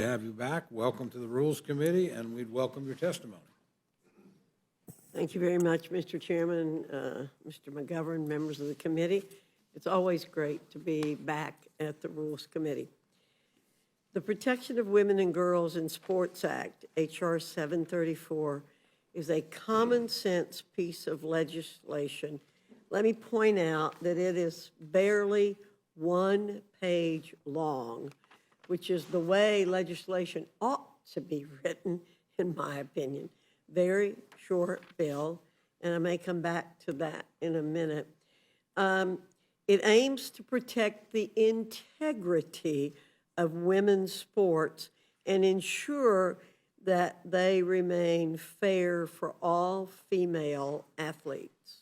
To have you back. Welcome to the Rules Committee, and we'd welcome your testimony. Thank you very much, Mr. Chairman, Mr. McGovern, members of the committee. It's always great to be back at the Rules Committee. The Protection of Women and Girls in Sports Act, H.R. 734, is a common sense piece of legislation. Let me point out that it is barely 1 page long, which is the way legislation ought to be written, in my opinion. Very short bill, and I may come back to that in a minute. It aims to protect the integrity of women's sports and ensure that they remain fair for all female athletes.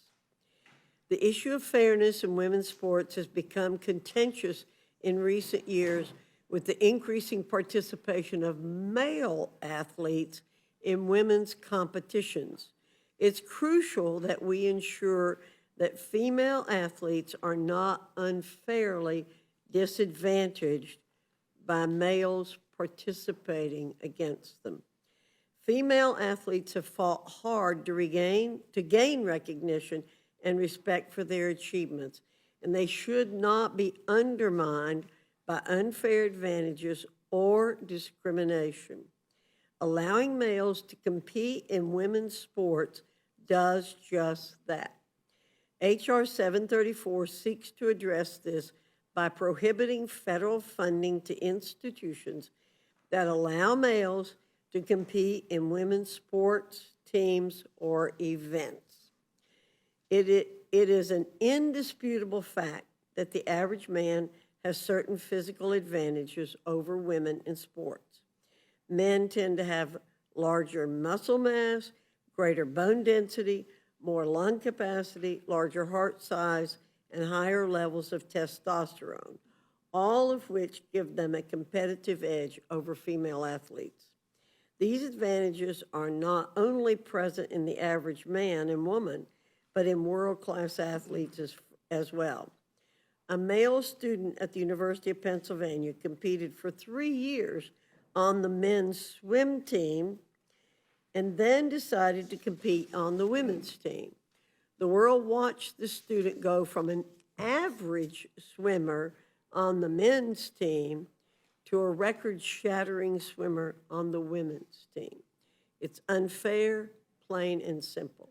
The issue of fairness in women's sports has become contentious in recent years with the increasing participation of male athletes in women's competitions. It's crucial that we ensure that female athletes are not unfairly disadvantaged by males participating against them. Female athletes have fought hard to gain recognition and respect for their achievements, and they should not be undermined by unfair advantages or discrimination. Allowing males to compete in women's sports does just that. H.R. 734 seeks to address this by prohibiting federal funding to institutions that allow males to compete in women's sports, teams, or events. It is an indisputable fact that the average man has certain physical advantages over women in sports. Men tend to have larger muscle mass, greater bone density, more lung capacity, larger heart size, and higher levels of testosterone, all of which give them a competitive edge over female athletes. These advantages are not only present in the average man and woman, but in world-class athletes as well. A male student at the University of Pennsylvania competed for 3 years on the men's swim team and then decided to compete on the women's team. The world watched the student go from an average swimmer on the men's team to a record-shattering swimmer on the women's team. It's unfair, plain and simple.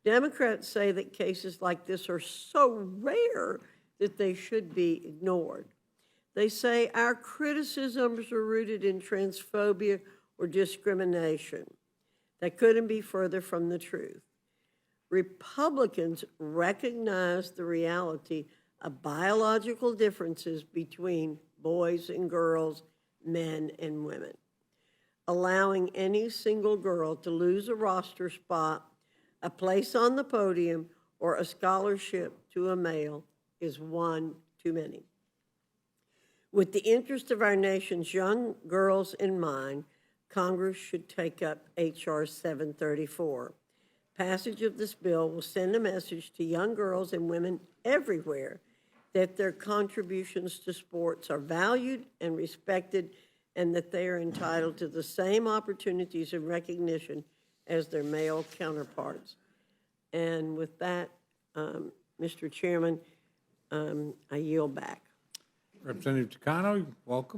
Democrats say that cases like this are so rare that they should be ignored. They say our criticisms are rooted in transphobia or discrimination. That couldn't be further from the truth. Republicans recognize the reality of biological differences between boys and girls, men and women. Allowing any single girl to lose a roster spot, a place on the podium, or a scholarship to a male is one too many. With the interest of our nation's young girls in mind, Congress should take up H.R. 734. Passage of this bill will send a message to young girls and women everywhere that their contributions to sports are valued and respected and that they are entitled to the same opportunities and recognition as their male counterparts. And with that, Mr. Chairman, I yield back. Representative Takano, welcome.